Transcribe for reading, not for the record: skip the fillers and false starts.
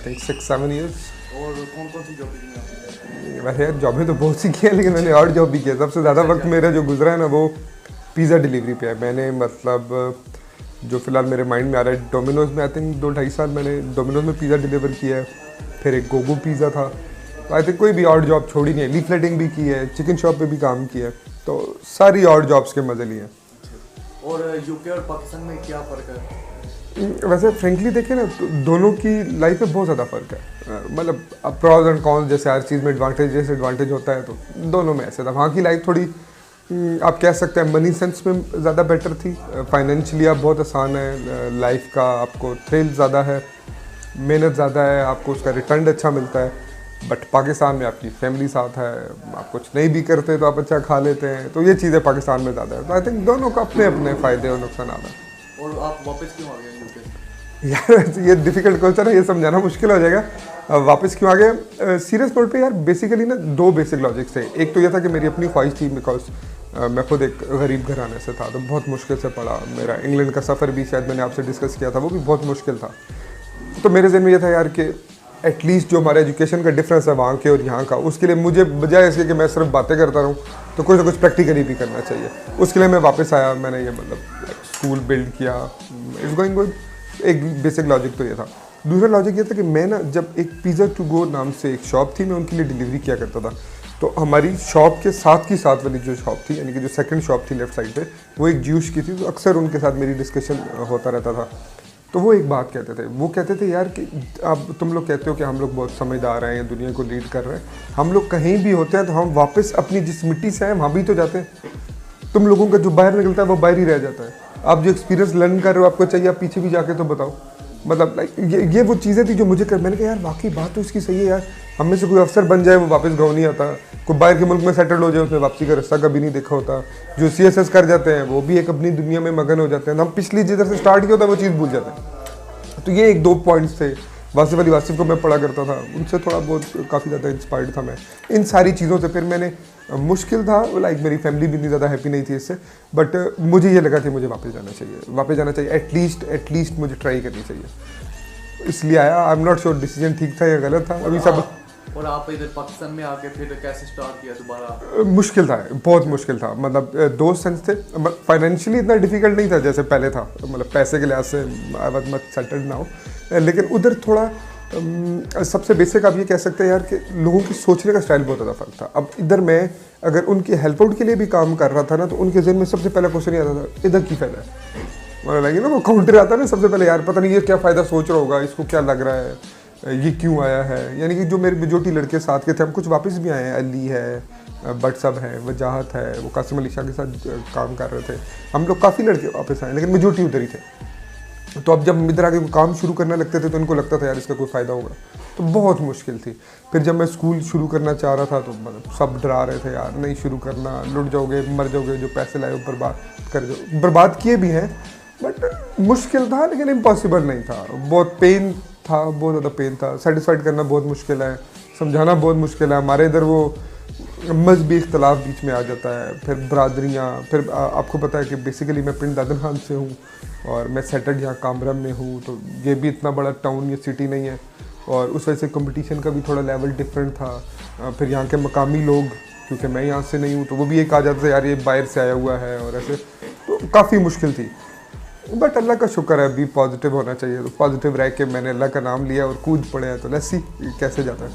Think 6-7 years. और कौन कौन सी जॉब की आपने? वैसे यार जॉबें तो बहुत सी की है, लेकिन मैंने और जॉब भी किया। सबसे ज़्यादा वक्त मेरा जो गुजरा है ना वो पिज़्ज़ा डिलीवरी पे है। मैंने मतलब जो फ़िलहाल मेरे माइंड में आ रहा है, डोमिनोज़ में आई थिंक 2-2.5 साल मैंने डोमिनोज़ में पिज़्ज़ा डिलीवर किया है। फिर एक गोगो पिज़्ज़ा था। तो आई थिंक कोई भी और जॉब छोड़ी नहीं है। लीफलेटिंग भी की है, चिकन शॉप पे भी काम किया है, तो सारी और जॉब्स के मज़े लिए हैं। और यूके और पाकिस्तान में क्या फ़र्क है? वैसे फ्रेंकली देखें ना तो दोनों की लाइफ में बहुत ज़्यादा फ़र्क है। मतलब अब प्रॉज एंड कॉन्स, जैसे हर चीज़ में एडवांटेज डिसएडवांटेज होता है, तो दोनों में ऐसे था। वहाँ की लाइफ थोड़ी आप कह सकते हैं मनी सेंस में ज़्यादा बेटर थी। फाइनेंशियली आप बहुत आसान है, लाइफ का आपको थ्रिल ज़्यादा है, मेहनत ज़्यादा है, आपको उसका रिटर्न अच्छा मिलता है। बट पाकिस्तान में आपकी फैमिली साथ है, आप कुछ नहीं भी करते तो आप अच्छा खा लेते हैं, तो ये चीज़ें पाकिस्तान में ज़्यादा है। तो आई थिंक दोनों का अपने अपने फ़ायदे और नुकसान हैं। और आप वापस क्यों आ गए यूके? यार ये डिफिकल्ट क्वेश्चन है, ये समझाना मुश्किल हो जाएगा। वापस क्यों आ गए? सीरियस नोट पे यार बेसिकली ना 2 बेसिक लॉजिक्स थे। एक तो ये था कि मेरी अपनी ख्वाहिश थी, बिकॉज मैं खुद एक गरीब घराने से था, तो बहुत मुश्किल से पढ़ा। मेरा इंग्लैंड का सफ़र भी शायद मैंने आपसे डिस्कस किया था, वो भी बहुत मुश्किल था। तो मेरे जहन में ये था यार कि एटलीस्ट जो हमारे एजुकेशन का डिफरेंस है वहाँ के और यहाँ का, उसके लिए मुझे बजाय इसके कि मैं सिर्फ बातें करता रहूँ, तो कुछ ना कुछ प्रैक्टिकली भी करना चाहिए। उसके लिए मैं वापस आया, मैंने ये मतलब स्कूल बिल्ड किया, इट्स गोइंग गुड। एक बेसिक लॉजिक तो ये था। दूसरा लॉजिक ये था कि मैं ना जब एक पिज़्ज़ा टू गो नाम से एक शॉप थी, मैं उनके लिए डिलीवरी किया करता था। तो हमारी शॉप के साथ की साथ वाली जो शॉप थी, यानी कि जो सेकंड शॉप थी लेफ्ट साइड पे, वो एक ज्यूश की थी। तो अक्सर उनके साथ मेरी डिस्कशन होता रहता था। तो वो एक बात कहते थे, वो कहते थे यार कि अब तुम लोग कहते हो कि हम लोग बहुत समझदार हैं या दुनिया को लीड कर रहे हैं, हम लोग कहीं भी होते हैं तो हम वापस अपनी जिस मिट्टी से हैं वहाँ भी तो जाते हैं। तुम लोगों का जो बाहर निकलता है वो बाहर ही रह जाता है। आप जो एक्सपीरियंस लर्न कर रहे हो, आपको चाहिए आप पीछे भी जाके तो बताओ। मतलब लाइक ये वो चीज़ें थी जो मुझे मैंने कहा यार वाकई बात तो इसकी सही है यार। हम में से कोई अफसर बन जाए वो वापस गाँव नहीं आता, कोई बाहर के मुल्क में सेटल हो जाए उसने वापसी का रास्ता कभी नहीं देखा होता। जो CSS कर जाते हैं वो भी एक अपनी दुनिया में मगन हो जाते हैं। हम पिछली जिधर से स्टार्ट किया होता है वो चीज़ भूल जाते हैं। तो ये 1-2 पॉइंट्स थे। वासिफ अली वासिफ को मैं पढ़ा करता था, उनसे थोड़ा बहुत काफ़ी ज़्यादा इंस्पायर्ड था मैं इन सारी चीज़ों से। फिर मैंने मुश्किल था, लाइक मेरी फैमिली भी इतनी ज़्यादा हैप्पी नहीं थी इससे, बट मुझे ये लगा कि मुझे वापस जाना चाहिए, एटलीस्ट मुझे ट्राई करनी चाहिए, इसलिए आया। I am not sure decision ठीक था या गलत था अभी सब। और आप इधर पाकिस्तान में आके फिर कैसे स्टार्ट किया दोबारा? मुश्किल था, बहुत मुश्किल था। मतलब दोस्त सेंस थे, फाइनेंशियली इतना डिफिकल्ट नहीं था जैसे पहले था। मतलब पैसे के लिहाज से I was much settled now, लेकिन उधर थोड़ा सबसे बेसिक आप ये कह सकते हैं यार कि लोगों की सोचने का स्टाइल बहुत ज़्यादा फ़र्क था। अब इधर मैं अगर उनकी हेल्प आउट के लिए भी काम कर रहा था ना, तो उनके जहन में सबसे पहला क्वेश्चन ये आता था, इधर की फ़ायदा है। मतलब लगे ना वो काउंटर आता है ना सबसे पहले, यार पता नहीं ये क्या फ़ायदा सोच रहा होगा, इसको क्या लग रहा है, ये क्यों आया है। यानी कि जो मेरे मेजोरिटी लड़के साथ के थे, हम कुछ वापस भी आए हैं, अली है, बट सब है, वजाहत है, वो कासिम अली शाह के साथ काम कर रहे थे। हम लोग काफ़ी लड़के वापस आए, लेकिन मेजोरिटी उधर ही थे। तो अब जब इधर आके काम शुरू करने लगते थे तो इनको लगता था यार इसका कोई फ़ायदा होगा, तो बहुत मुश्किल थी। फिर जब मैं स्कूल शुरू करना चाह रहा था तो मतलब सब डरा रहे थे, यार नहीं शुरू करना, लुट जाओगे, मर जाओगे, जो पैसे लाए वो बर्बाद किए भी हैं। बट मुश्किल था, लेकिन इम्पॉसिबल नहीं था। बहुत पेन था, बहुत ज़्यादा पेन था। सेटिस्फाइड करना बहुत मुश्किल है, समझाना बहुत मुश्किल है। हमारे इधर वो मजहबी इख्तलाफ बीच में आ जाता है, फिर बरादरियाँ, फिर आपको पता है कि बेसिकली मैं पिंड दादन खान से हूँ और मैं सेटल्ड यहाँ कामरम में हूँ, तो ये भी इतना बड़ा टाउन या सिटी नहीं है, और उस वजह से कंपटीशन का भी थोड़ा लेवल डिफरेंट था। फिर यहाँ के मकामी लोग, क्योंकि मैं यहाँ से नहीं हूँ, तो वो भी एक आ जाता था यार ये बाहर से आया हुआ है, और ऐसे तो काफ़ी मुश्किल थी। बट अल्लाह का शुक्र है, अभी पॉजिटिव होना चाहिए, तो पॉजिटिव रह के मैंने अल्लाह का नाम लिया और कूद पड़े हैं। तो लेट्स सी कैसे जाता है।